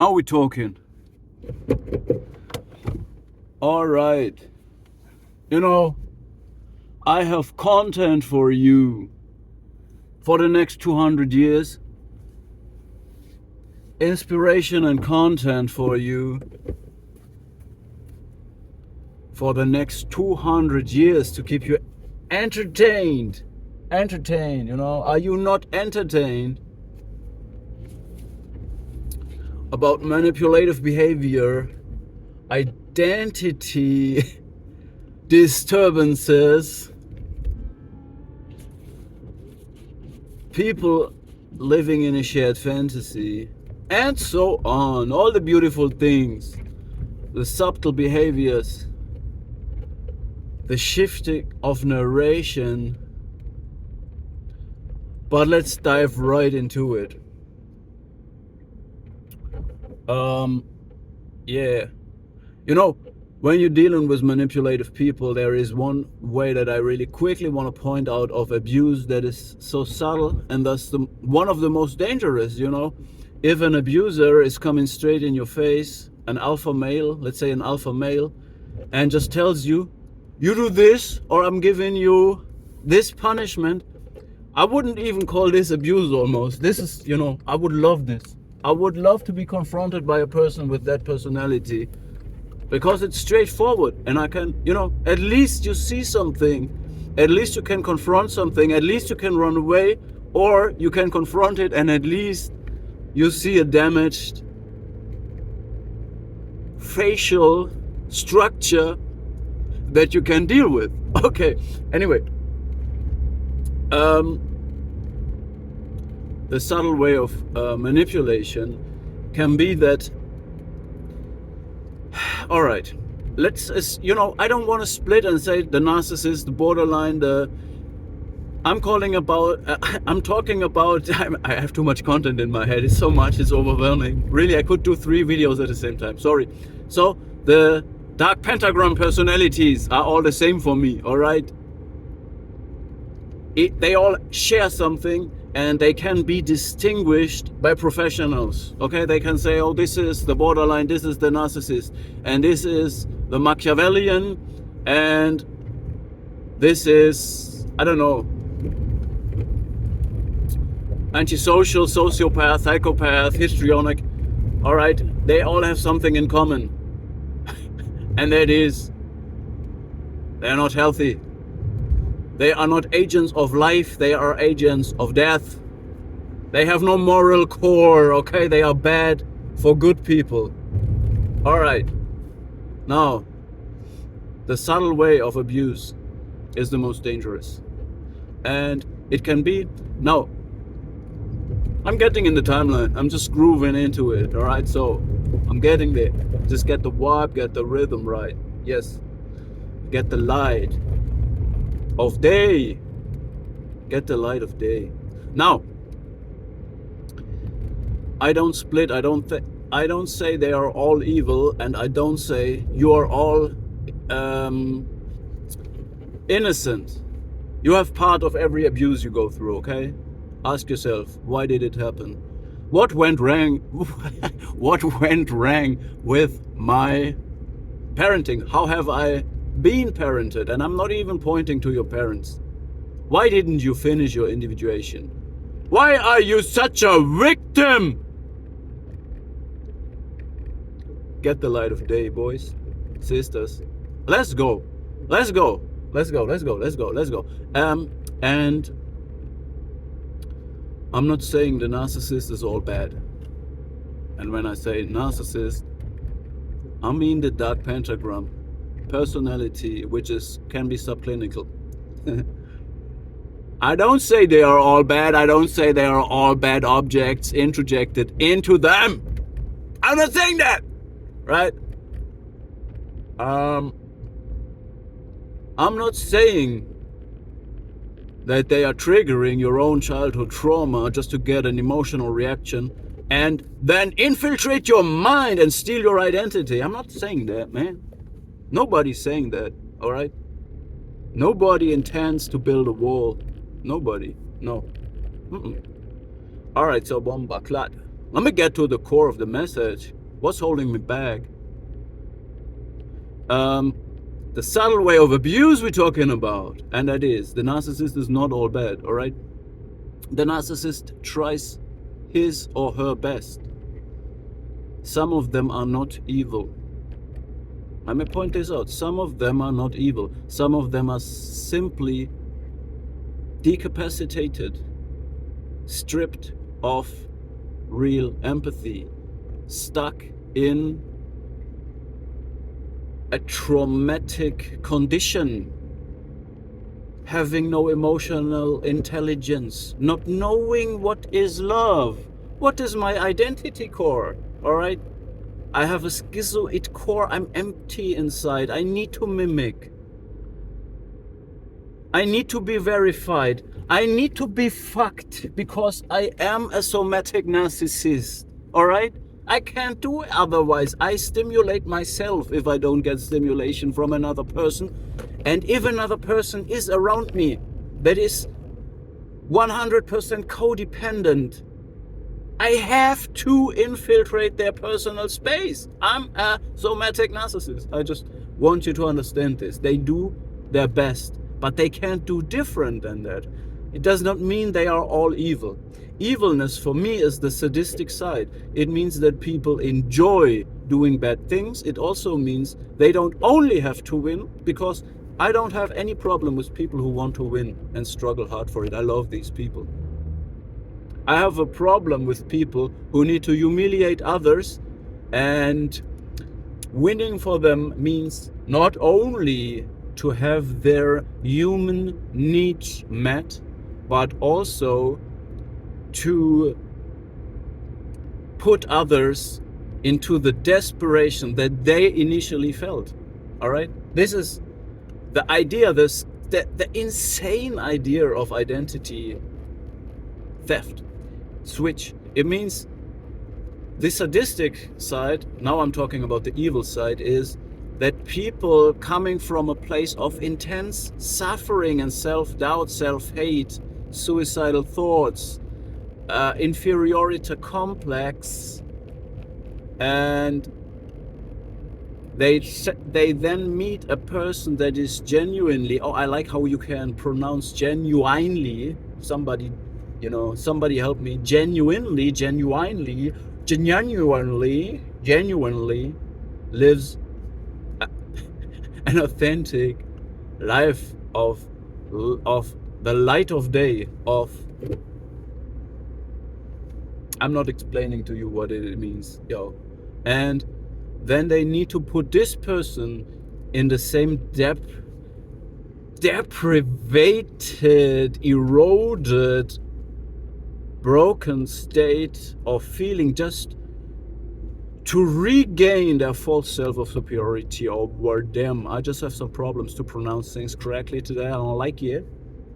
Are we talking? All right. You know, I have content for you for the next 200 years. Inspiration and content for you for the next 200 years to keep you entertained. Entertained, you know. Are you not entertained about manipulative behavior, identity disturbances, people living in a shared fantasy, and so on? All the beautiful things, the subtle behaviors, the shifting of narration. But let's dive right into it. Yeah. You know, when you're dealing with manipulative people, there is one way that I really quickly want to point out of abuse that is so subtle and thus one of the most dangerous, you know. If an abuser is coming straight in your face, an alpha male, let's say an alpha male, and just tells you, you do this or I'm giving you this punishment, I wouldn't even call this abuse almost. This is, you know, I would love this. I would love to be confronted by a person with that personality because it's straightforward and I can, you know, at least you see something. At least you can confront something. At least you can run away or you can confront it and at least you see a damaged facial structure that you can deal with. Okay, anyway. The subtle way of manipulation can be that, all right, let's, you know, I don't want to split and say the narcissist, the borderline, I'm talking about, I have too much content in my head. It's so much, it's overwhelming. Really, I could do 3 videos at the same time, sorry. So the dark pentagram personalities are all the same for me, all right? They all share something and they can be distinguished by professionals. Okay, they can say, oh, this is the borderline, this is the narcissist, and this is the Machiavellian, and this is, I don't know, antisocial, sociopath, psychopath, histrionic. All right, they all have something in common, and that is they're not healthy. They are not agents of life, they are agents of death. They have no moral core, okay? They are bad for good people. All right. Now, the subtle way of abuse is the most dangerous. And it can be, now, I'm getting in the timeline. I'm just grooving into it, all right? So, I'm getting there. Just get the vibe, get the rhythm right. Yes. Get the light of day. Get the light of day. Now, I don't split. I don't say they are all evil, and I don't say you are all innocent. You have part of every abuse you go through. Okay, ask yourself, why did it happen? What went wrong? What went wrong with my parenting? How have I been parented? And I'm not even pointing to your parents. Why didn't you finish your individuation? Why are you such a victim? Get the light of day, boys, sisters. Let's go. Let's go. Let's go. Let's go. Let's go. Let's go. And I'm not saying the narcissist is all bad. And when I say narcissist, I mean the dark pentagram personality, which can be subclinical. I don't say they are all bad. I don't say they are all bad objects introjected into them. I'm not saying that, right? I'm not saying that they are triggering your own childhood trauma just to get an emotional reaction and then infiltrate your mind and steal your identity. I'm not saying that, man. Nobody's saying that, all right? Nobody intends to build a wall. Nobody, no. All right, so bomba clat. Let me get to the core of the message. What's holding me back? The subtle way of abuse we're talking about, and that is, the narcissist is not all bad, all right? The narcissist tries his or her best. Some of them are not evil. I may point this out. Some of them are not evil. Some of them are simply decapacitated, stripped of real empathy, stuck in a traumatic condition, having no emotional intelligence, not knowing what is love, what is my identity core, all right? I have a schizoid core, I'm empty inside, I need to mimic. I need to be verified. I need to be fucked because I am a somatic narcissist, all right? I can't do otherwise. I stimulate myself if I don't get stimulation from another person. And if another person is around me that is 100% codependent, I have to infiltrate their personal space. I'm a somatic narcissist. I just want you to understand this. They do their best, but they can't do different than that. It does not mean they are all evil. Evilness for me is the sadistic side. It means that people enjoy doing bad things. It also means they don't only have to win, because I don't have any problem with people who want to win and struggle hard for it. I love these people. I have a problem with people who need to humiliate others, and winning for them means not only to have their human needs met, but also to put others into the desperation that they initially felt. All right? This is the idea, the insane idea of identity theft. Switch. It means the sadistic side, now I'm talking about the evil side, is that people coming from a place of intense suffering and self-doubt, self-hate, suicidal thoughts, inferiority complex, and they then meet a person that is genuinely, oh, I like how you can pronounce genuinely, somebody help me, genuinely lives an authentic life of the light of day, of, I'm not explaining to you what it means, and then they need to put this person in the same deprivated, eroded, broken state of feeling, just to regain their false self of superiority over them. I just have some problems to pronounce things correctly today. I don't like it.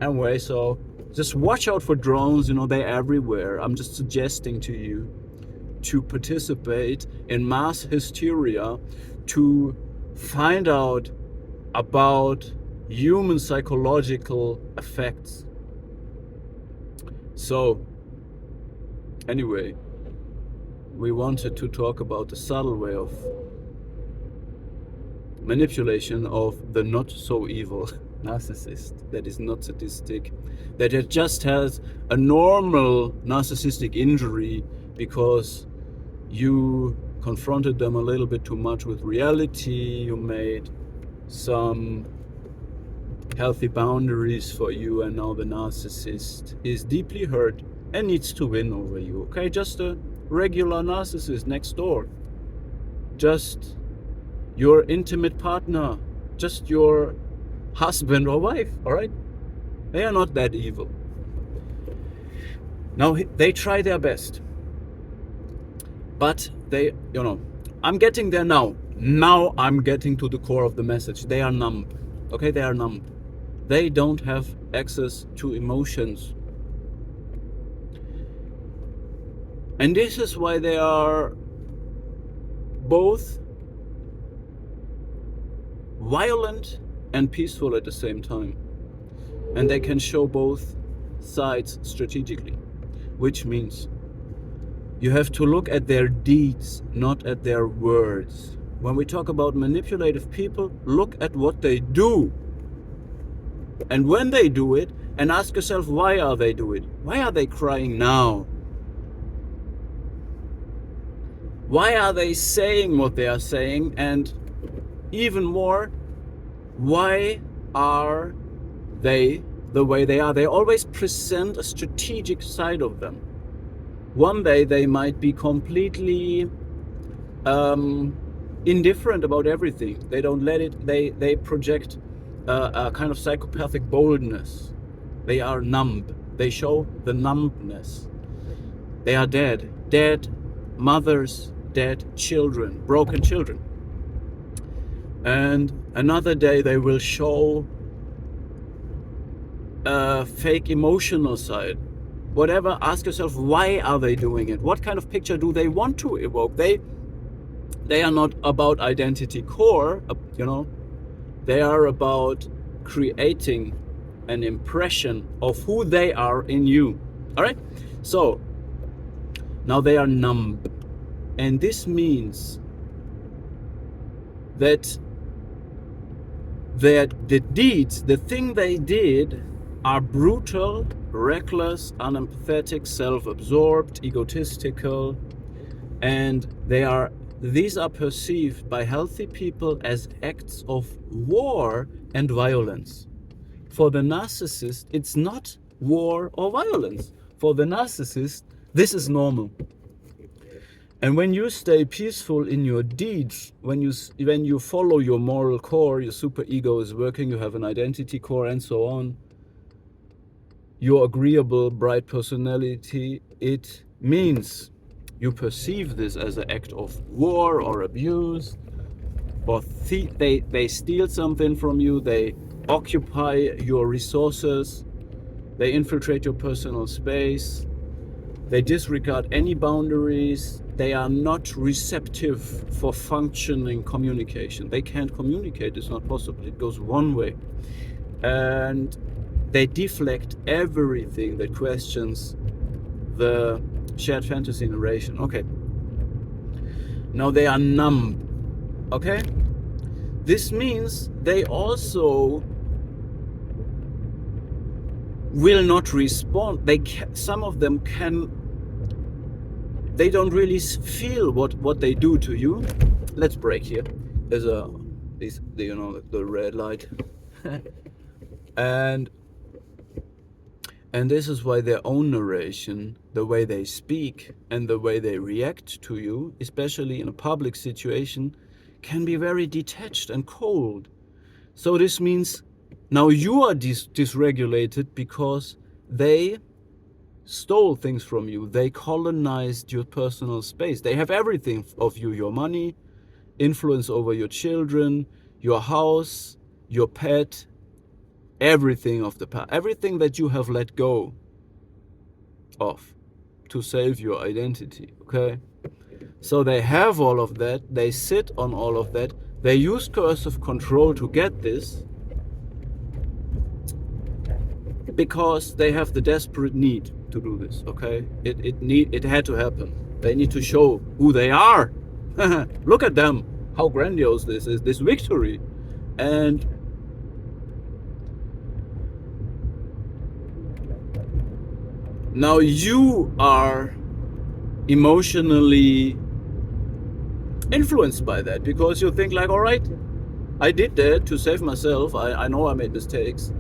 Anyway, so just watch out for drones, they're everywhere. I'm just suggesting to you to participate in mass hysteria, to find out about human psychological effects. So, anyway, we wanted to talk about the subtle way of manipulation of the not so evil narcissist that is not sadistic, that it just has a normal narcissistic injury because you confronted them a little bit too much with reality, you made some healthy boundaries for you, and now the narcissist is deeply hurt and needs to win over you. Okay, just a regular narcissist next door, just your intimate partner, just your husband or wife, all right? They are not that evil. Now, they try their best, but they, I'm getting there now. Now I'm getting to the core of the message. They are numb, okay? They are numb. They don't have access to emotions. And this is why they are both violent and peaceful at the same time. And they can show both sides strategically, which means You have to look at their deeds, not at their words. When we talk about manipulative people, look at what they do. And when they do it, and ask yourself, why are they doing it? Why are they crying now? Why are they saying what they are saying? And even more, why are they the way they are? They always present a strategic side of them. One day they might be completely indifferent about everything. They don't let it, they project a kind of psychopathic boldness. They are numb. They show the numbness. They are dead. Dead mothers, dead children, broken children. And another day they will show a fake emotional side. Whatever, ask yourself, why are they doing it? What kind of picture do they want to evoke? They are not about identity core, they are about creating an impression of who they are in you. All right? So, now they are numb. And this means that the deeds, the thing they did, are brutal, reckless, unempathetic, self-absorbed, egotistical, and these are perceived by healthy people as acts of war and violence. For the narcissist, it's not war or violence. For the narcissist, this is normal. And when you stay peaceful in your deeds, when you follow your moral core, your superego is working, you have an identity core and so on, your agreeable, bright personality, it means you perceive this as an act of war or abuse, or they steal something from you, they occupy your resources, they infiltrate your personal space, they disregard any boundaries, they are not receptive for functioning communication. They can't communicate, it's not possible, it goes one way. And they deflect everything that questions the shared fantasy narration. Okay. Now they are numb. Okay? This means they also will not respond. Some of them they don't really feel what they do to you. Let's break here. There's the red light. And this is why their own narration, the way they speak and the way they react to you, especially in a public situation, can be very detached and cold. So this means now you are dysregulated because they stole things from you. They colonized your personal space. They have everything of you, your money, influence over your children, your house, your pet, everything of the past, everything that you have let go of to save your identity, okay? So they have all of that, they sit on all of that, they use coercive control to get this because they have the desperate need to do this, okay? It had to happen. They need to show who they are. Look at them, how grandiose this is, this victory. And now you are emotionally influenced by that because you think like, all right, I did that to save myself. I know I made mistakes,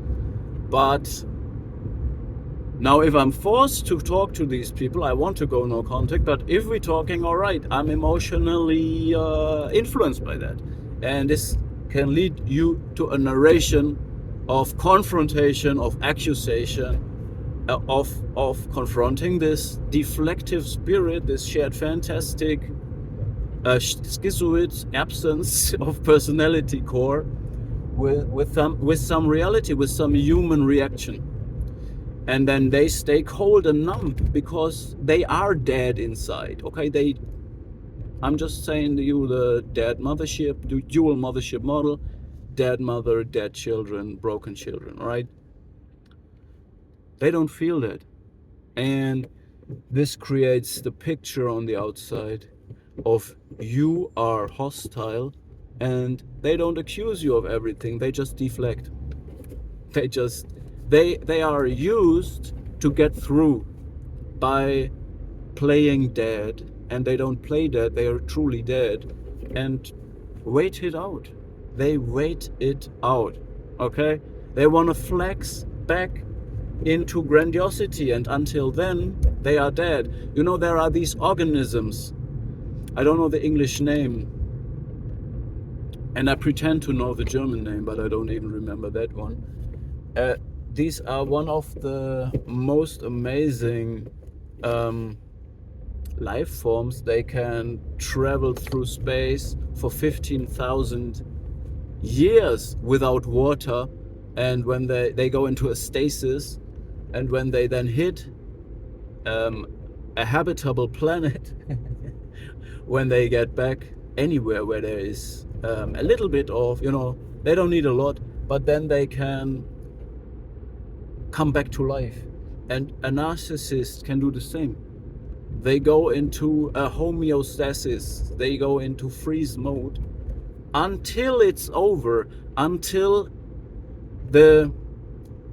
but now if I'm forced to talk to these people, I want to go no contact. But if we're talking, all right, I'm emotionally influenced by that. And this can lead you to a narration of confrontation, of accusation, of confronting this deflective spirit, this shared fantastic, schizoid absence of personality core, with some reality, with some human reaction. And then they stay cold and numb because they are dead inside. Okay, I'm just saying to you, the dead mothership, the dual mothership model, dead mother, dead children, broken children, right? They don't feel that. And This creates the picture on the outside of you are hostile, and they don't accuse you of everything, they just deflect. They just they are used to get through by playing dead, and they don't play dead, they are truly dead, and wait it out. They wait it out. Okay? They want to flex back into grandiosity, and until then they are dead. You know, there are these organisms, I don't know the English name, and I pretend to know the German name, but I don't even remember that one. These are one of the most amazing life forms. They can travel through space for 15,000 years without water, and when they go into a stasis, and when they then hit a habitable planet, when they get back anywhere where there is a little bit of, you know, they don't need a lot, but then they can come back to life. And a narcissist can do the same. They go into a homeostasis, they go into freeze mode until it's over, until the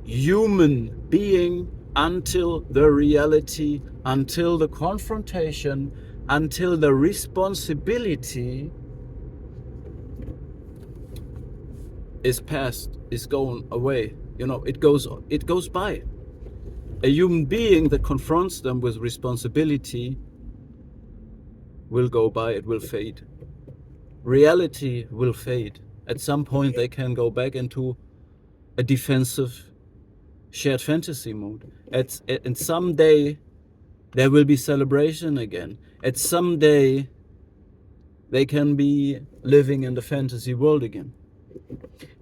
human being, until the reality, until the confrontation, until the responsibility is past, is going away. You know, it goes by. A human being that confronts them with responsibility will go by, it will fade. Reality will fade. At some point they can go back into a defensive shared fantasy mode. And someday there will be celebration again. At some day they can be living in the fantasy world again.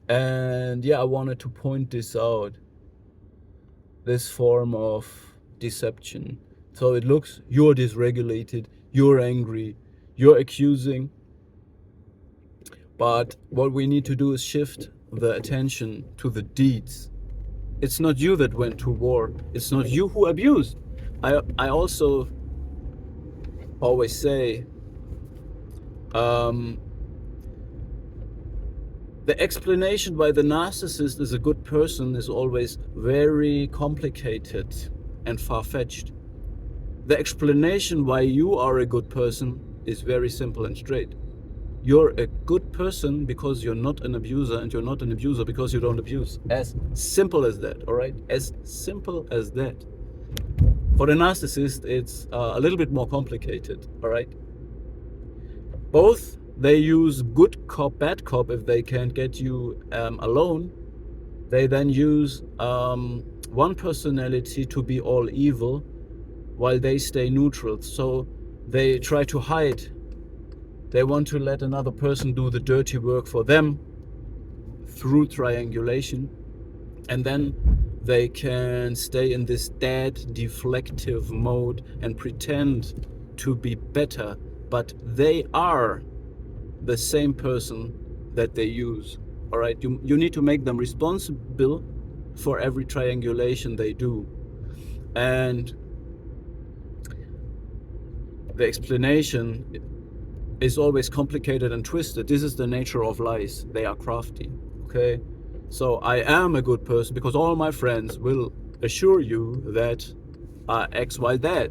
And yeah, I wanted to point this out, this form of deception. So it looks, you're dysregulated, you're angry, you're accusing. But what we need to do is shift the attention to the deeds. It's not you that went to war. It's not you who abused. I also always say, the explanation why the narcissist is a good person is always very complicated and far-fetched. The explanation why you are a good person is very simple and straight. You're a good person because you're not an abuser, and you're not an abuser because you don't abuse. As simple as that, all right? As simple as that. For the narcissist, it's a little bit more complicated, all right? Both, they use good cop, bad cop if they can't get you alone. They then use one personality to be all evil while they stay neutral. So they try to hide. They want to let another person do the dirty work for them through triangulation. And then they can stay in this dead, deflective mode and pretend to be better. But they are the same person that they use. All right, you need to make them responsible for every triangulation they do. And the explanation is always complicated and twisted. This is the nature of lies. They are crafty. Okay, so I am a good person because all my friends will assure you that X, Y, Z.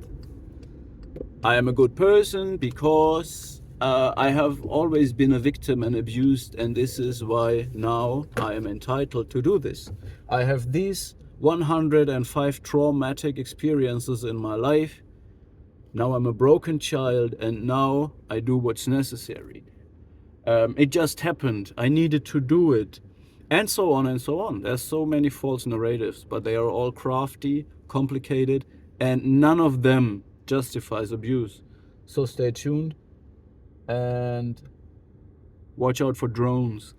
I am a good person because I have always been a victim and abused, and this is why now I am entitled to do this. I have these 105 traumatic experiences in my life. Now I'm a broken child, and now I do what's necessary. It just happened. I needed to do it. And so on and so on. There's so many false narratives, but they are all crafty, complicated, and none of them justifies abuse. So stay tuned and watch out for drones.